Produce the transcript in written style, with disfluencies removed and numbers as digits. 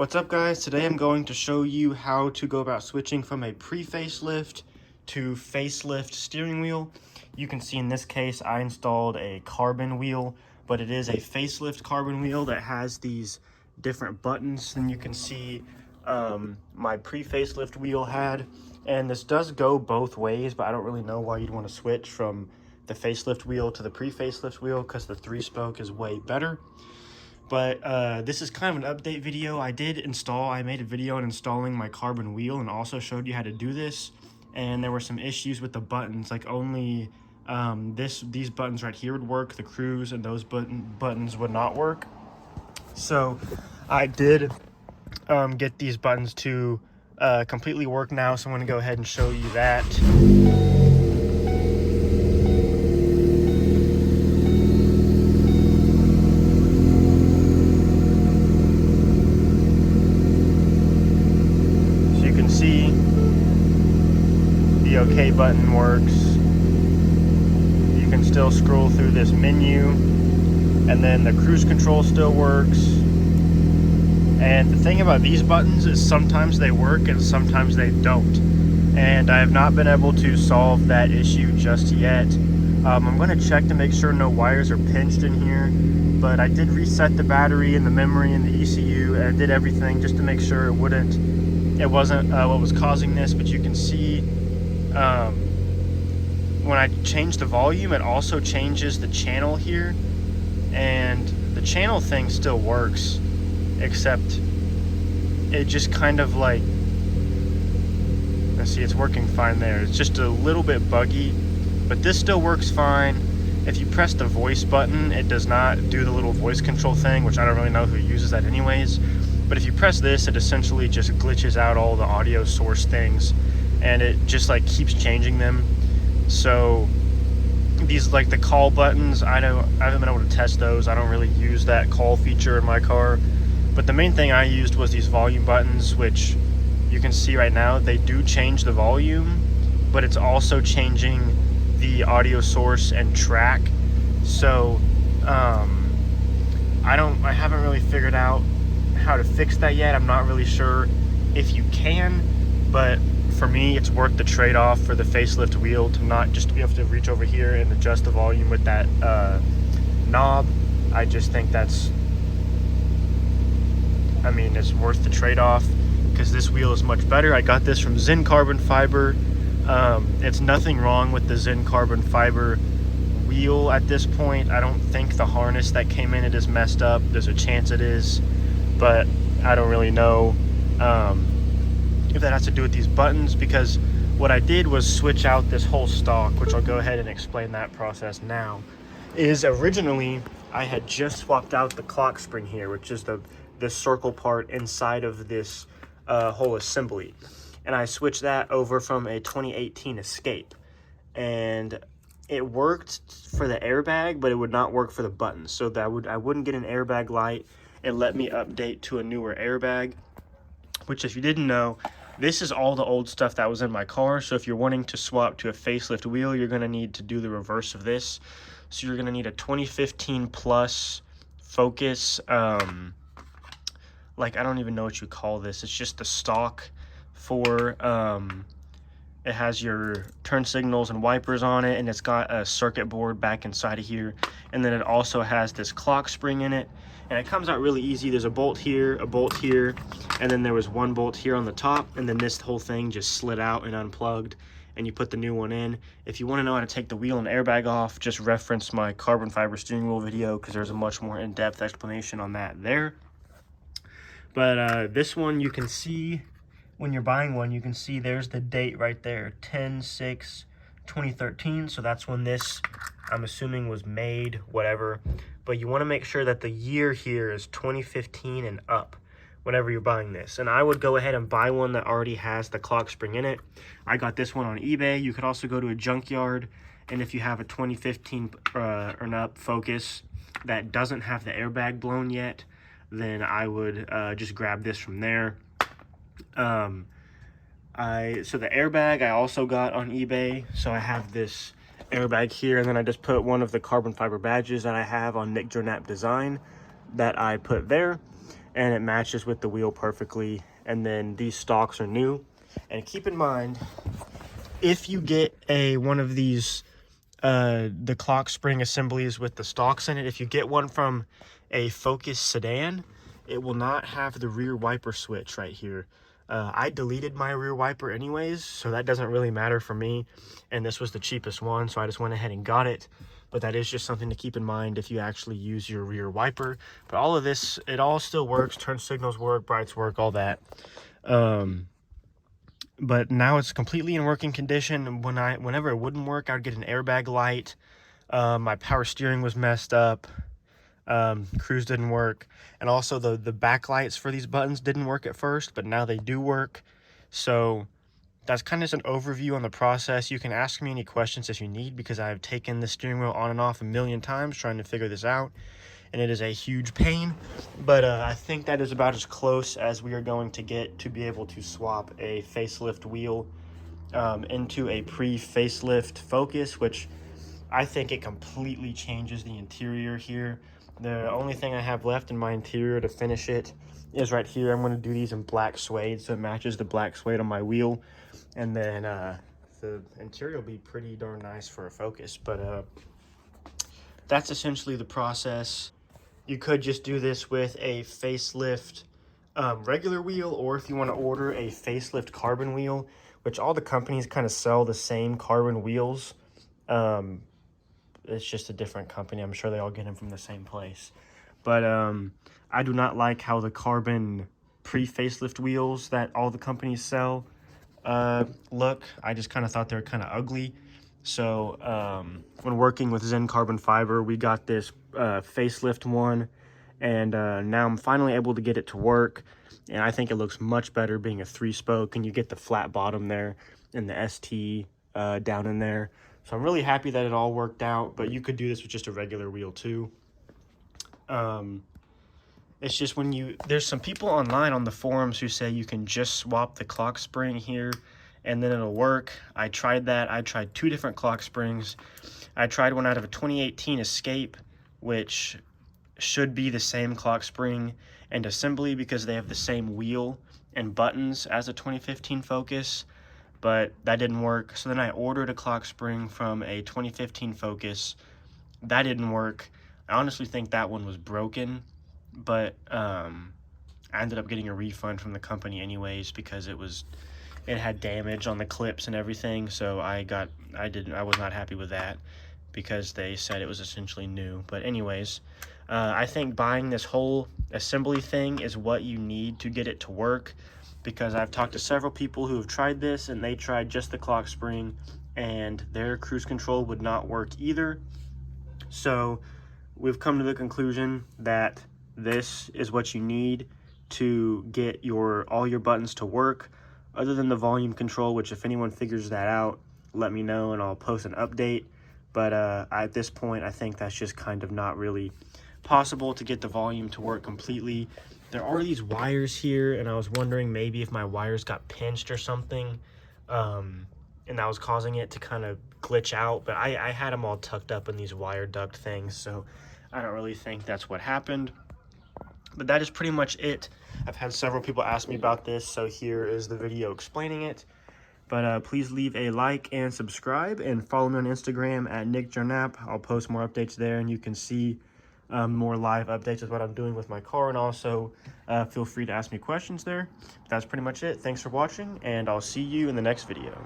What's up, guys? Today I'm going to show you how to go about switching from a pre-facelift to facelift steering wheel. You can see in this case I installed a carbon wheel, but it is a facelift carbon wheel that has these different buttons than you can see my pre-facelift wheel had. And this does go both ways, but I don't really know why you'd want to switch from the facelift wheel to the pre-facelift wheel, because the 3-spoke is way better. But this is kind of an update video. I made a video on installing my carbon wheel and also showed you how to do this. And there were some issues with the buttons, like only these buttons right here would work, the cruise, and those buttons would not work. So I did get these buttons to completely work now, so I'm going to go ahead and show you that. See, the OK button works. You can still scroll through this menu, and then the cruise control still works. And the thing about these buttons is sometimes they work and sometimes they don't, and I have not been able to solve that issue just yet. I'm going to check to make sure no wires are pinched in here, but I did reset the battery and the memory and the ECU, and I did everything just to make sure it wasn't what was causing this. But you can see when I change the volume, it also changes the channel here, and the channel thing still works, except it just kind of like, let's see, it's working fine there. It's just a little bit buggy, but this still works fine. If you press the voice button, it does not do the little voice control thing, which I don't really know who uses that anyways. But if you press this, it essentially just glitches out all the audio source things, and it just like keeps changing them. So these, like the call buttons, I haven't been able to test those. I don't really use that call feature in my car. But the main thing I used was these volume buttons, which you can see right now, they do change the volume, but it's also changing the audio source and track. So I haven't really figured out how to fix that yet. I'm not really sure if you can, but for me it's worth the trade-off for the facelift wheel to not just be able to reach over here and adjust the volume with that knob. I just think it's worth the trade-off, because this wheel is much better. I got this from Zen Carbon Fiber. It's nothing wrong with the Zen Carbon Fiber wheel at this point. I don't think the harness that came in it is messed up. There's a chance it is, but I don't really know if that has to do with these buttons, because what I did was switch out this whole stock, which I'll go ahead and explain that process now. Is originally I had just swapped out the clock spring here, which is the circle part inside of this whole assembly, and I switched that over from a 2018 Escape, and it worked for the airbag, but it would not work for the buttons. So that I wouldn't get an airbag light. It let me update to a newer airbag, which, if you didn't know, this is all the old stuff that was in my car. So if you're wanting to swap to a facelift wheel, you're going to need to do the reverse of this. So you're going to need a 2015 plus Focus, like, I don't even know what you call this. It's just the stock for it has your turn signals and wipers on it, and it's got a circuit board back inside of here, and then it also has this clock spring in it, and it comes out really easy. There's a bolt here, and then there was one bolt here on the top, and then this whole thing just slid out and unplugged, and you put the new one in. If you want to know how to take the wheel and airbag off, just reference my carbon fiber steering wheel video, because there's a much more in-depth explanation on that there. But this one, you can see, when you're buying one, you can see there's the date right there, 10/6/2013. So that's when this, I'm assuming, was made, whatever. But you want to make sure that the year here is 2015 and up whenever you're buying this. And I would go ahead and buy one that already has the clock spring in it. I got this one on eBay. You could also go to a junkyard, and if you have a 2015 or up Focus that doesn't have the airbag blown yet, then I would just grab this from there. So the airbag I also got on eBay. So I have this airbag here, and then I just put one of the carbon fiber badges that I have on Nickjoenap design that I put there. and it matches with the wheel perfectly. And then these stalks are new. And keep in mind, if you get one of these the clock spring assemblies with the stalks in it, if you get one from a Focus sedan, it will not have the rear wiper switch right here. I deleted my rear wiper anyways, so that doesn't really matter for me, and this was the cheapest one, so I just went ahead and got it. But that is just something to keep in mind if you actually use your rear wiper. But all of this, it all still works. Turn signals work, brights work, all that. But now it's completely in working condition. Whenever it wouldn't work, I would get an airbag light. My power steering was messed up. Cruise didn't work, and also the backlights for these buttons didn't work at first, but now they do work. So that's kind of just an overview on the process. You can ask me any questions if you need, because I've taken the steering wheel on and off a million times trying to figure this out, and it is a huge pain. But I think that is about as close as we are going to get to be able to swap a facelift wheel into a pre-facelift Focus, which I think it completely changes the interior here. The only thing I have left in my interior to finish it is right here. I'm going to do these in black suede, so it matches the black suede on my wheel. And then the interior will be pretty darn nice for a Focus. But that's essentially the process. You could just do this with a facelift regular wheel, or if you want to order a facelift carbon wheel, which all the companies kind of sell the same carbon wheels. It's just a different company. I'm sure they all get them from the same place. But I do not like how the carbon pre-facelift wheels that all the companies sell look. I just kind of thought they were kind of ugly. So when working with Zen Carbon Fiber, we got this facelift one, and now I'm finally able to get it to work, and I think it looks much better being a 3-spoke, and you get the flat bottom there and the ST down in there. So I'm really happy that it all worked out, but you could do this with just a regular wheel too. It's just there's some people online on the forums who say you can just swap the clock spring here and then it'll work. I tried that. I tried 2 different clock springs. I tried one out of a 2018 Escape, which should be the same clock spring and assembly because they have the same wheel and buttons as a 2015 Focus, but that didn't work. So then I ordered a clock spring from a 2015 Focus. That didn't work. I honestly think that one was broken, but I ended up getting a refund from the company anyways because it had damage on the clips and everything. So I was not happy with that because they said it was essentially new. But anyways, I think buying this whole assembly thing is what you need to get it to work, because I've talked to several people who have tried this and they tried just the clock spring and their cruise control would not work either. So we've come to the conclusion that this is what you need to get all your buttons to work, other than the volume control, which if anyone figures that out, let me know and I'll post an update. But at this point, I think that's just kind of not really possible to get the volume to work completely. There are these wires here, and I was wondering maybe if my wires got pinched or something, and that was causing it to kind of glitch out. But I had them all tucked up in these wire duct things, so I don't really think that's what happened. But that is pretty much it. I've had several people ask me about this, so here is the video explaining it. But please leave a like and subscribe, and follow me on Instagram at Nickjoenap. I'll post more updates there, and you can see more live updates of what I'm doing with my car, and also feel free to ask me questions there. But that's pretty much it. Thanks for watching, and I'll see you in the next video.